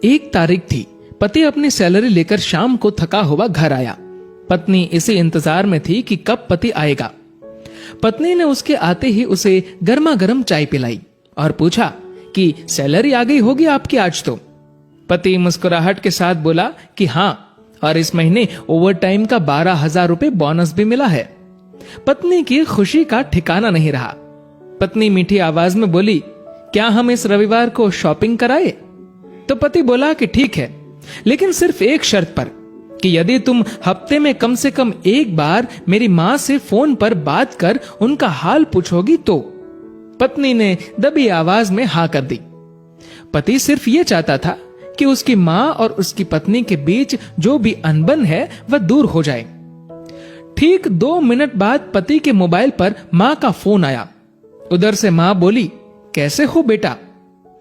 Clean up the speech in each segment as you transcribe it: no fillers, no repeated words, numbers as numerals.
एक तारीख थी। पति अपनी सैलरी लेकर शाम को थका हुआ घर आया। पत्नी इसी इंतजार में थी कि कब पति आएगा। पत्नी ने उसके आते ही उसे गर्मा गर्म चाय पिलाई और पूछा कि सैलरी आ गई होगी आपकी आज तो। पति मुस्कुराहट के साथ बोला कि हाँ, और इस महीने ओवर टाइम का 12,000 रुपए बोनस भी मिला है। पत्नी की खुशी का ठिकाना नहीं रहा। पत्नी मीठी आवाज में बोली, क्या हम इस रविवार को शॉपिंग कराए? तो पति बोला कि ठीक है, लेकिन सिर्फ एक शर्त पर, कि यदि तुम हफ्ते में कम से कम एक बार मेरी माँ से फोन पर बात कर उनका हाल पूछोगी तो। पत्नी ने दबी आवाज में हाँ कर दी। पति सिर्फ ये चाहता था कि उसकी माँ और उसकी पत्नी के बीच जो भी अनबन है वह दूर हो जाए। ठीक 2 मिनट बाद पति के मोबाइल पर माँ का फोन आया। उधर से माँ बोली, कैसे हो बेटा?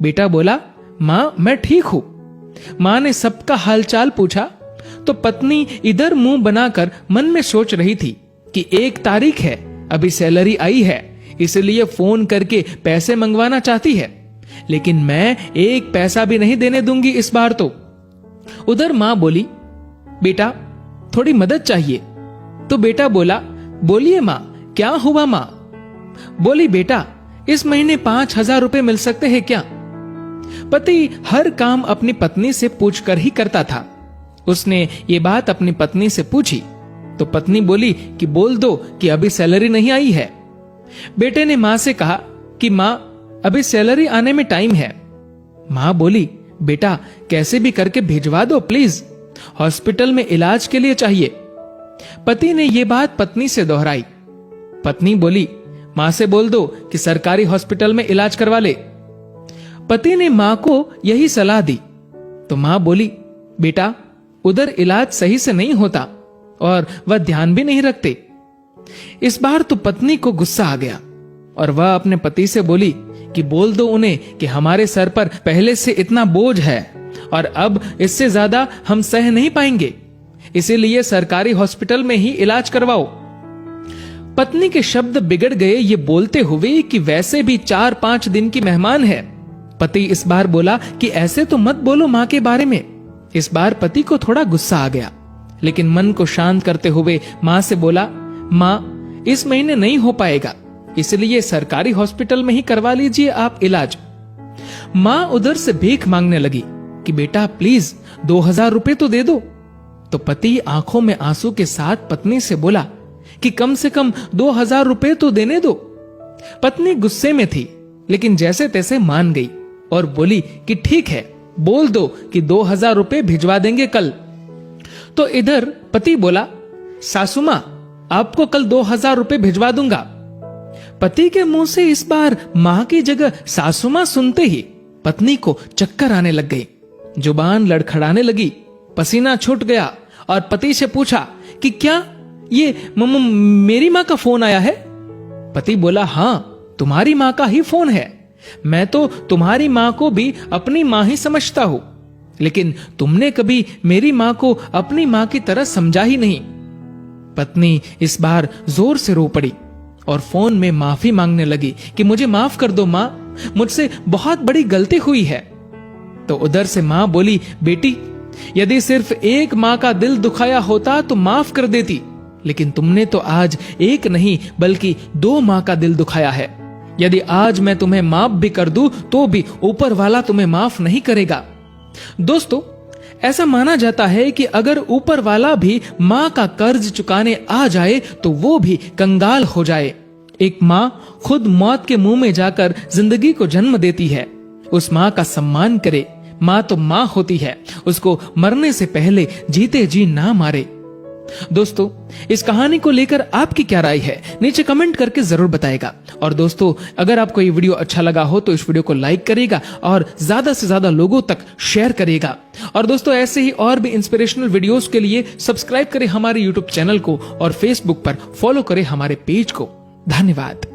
बेटा बोला, माँ मैं ठीक हूं। माँ ने सबका हालचाल पूछा तो पत्नी इधर मुंह बनाकर मन में सोच रही थी कि 1 तारीख है, अभी सैलरी आई है, इसलिए फोन करके पैसे मंगवाना चाहती है, लेकिन मैं 1 पैसा भी नहीं देने दूंगी इस बार तो। उधर माँ बोली, बेटा थोड़ी मदद चाहिए। तो बेटा बोला, बोलिए माँ, क्या हुआ माँ? बोली, बेटा इस महीने 5,000 रुपए मिल सकते हैं क्या? पति हर काम अपनी पत्नी से पूछकर ही करता था। उसने ये बात अपनी पत्नी से पूछी तो पत्नी बोली कि बोल दो कि अभी सैलरी नहीं आई है। बेटे ने माँ से कहा कि माँ अभी सैलरी आने में टाइम है। माँ बोली, बेटा कैसे भी करके भिजवा दो प्लीज, हॉस्पिटल में इलाज के लिए चाहिए। पति ने यह बात पत्नी से दोहराई। पत्नी बोली, माँ से बोल दो कि सरकारी हॉस्पिटल में इलाज करवा ले। पति ने माँ को यही सलाह दी तो माँ बोली, बेटा उधर इलाज सही से नहीं होता और वह ध्यान भी नहीं रखते। इस बार तो पत्नी को गुस्सा आ गया और वह अपने पति से बोली कि बोल दो उन्हें कि हमारे सर पर पहले से इतना बोझ है और अब इससे ज्यादा हम सह नहीं पाएंगे, इसीलिए सरकारी हॉस्पिटल में ही इलाज करवाओ। पत्नी के शब्द बिगड़ गए ये बोलते हुए कि वैसे भी 4-5 दिन की मेहमान है। पति इस बार बोला कि ऐसे तो मत बोलो माँ के बारे में। इस बार पति को थोड़ा गुस्सा आ गया, लेकिन मन को शांत करते हुए माँ से बोला, माँ इस महीने नहीं हो पाएगा, इसलिए सरकारी हॉस्पिटल में ही करवा लीजिए आप इलाज। माँ उधर से भीख मांगने लगी कि बेटा प्लीज 2,000 रुपए तो दे दो। तो पति आंखों में आंसू के साथ पत्नी से बोला कि कम से कम 2,000 रुपए तो देने दो। पत्नी गुस्से में थी, लेकिन जैसे तैसे मान गई और बोली कि ठीक है, बोल दो कि 2,000 रुपए भिजवा देंगे कल। तो इधर पति बोला, सासू मां आपको कल 2,000 रुपए भिजवा दूंगा। पति के मुंह से इस बार मां की जगह सासू मां सुनते ही पत्नी को चक्कर आने लग गई, जुबान लड़खड़ाने लगी, पसीना छूट गया और पति से पूछा कि क्या ये मेरी मां का फोन आया है? पति बोला, हाँ तुम्हारी मां का ही फोन है। मैं तो तुम्हारी मां को भी अपनी मां ही समझता हूं, लेकिन तुमने कभी मेरी मां को अपनी मां की तरह समझा ही नहीं। पत्नी इस बार जोर से रो पड़ी और फोन में माफी मांगने लगी कि मुझे माफ कर दो मां, मुझसे बहुत बड़ी गलती हुई है। तो उधर से मां बोली, बेटी यदि सिर्फ एक मां का दिल दुखाया होता तो माफ कर देती, लेकिन तुमने तो आज एक नहीं बल्कि 2 मां का दिल दुखाया है। यदि आज मैं तुम्हें माफ भी कर दूं तो भी ऊपर वाला तुम्हें माफ नहीं करेगा। दोस्तों, ऐसा माना जाता है कि अगर ऊपर वाला भी मां का कर्ज चुकाने आ जाए तो वो भी कंगाल हो जाए। एक मां खुद मौत के मुंह में जाकर जिंदगी को जन्म देती है। उस मां का सम्मान करे। मां तो मां होती है, उसको मरने से पहले जीते जी ना मारे। दोस्तों, इस कहानी को लेकर आपकी क्या राय है नीचे कमेंट करके जरूर बताएगा। और दोस्तों, अगर आपको ये वीडियो अच्छा लगा हो तो इस वीडियो को लाइक करेगा और ज्यादा से ज्यादा लोगों तक शेयर करेगा। और दोस्तों, ऐसे ही और भी इंस्पिरेशनल वीडियोस के लिए सब्सक्राइब करें हमारे यूट्यूब चैनल को और फेसबुक पर फॉलो करें हमारे पेज को। धन्यवाद।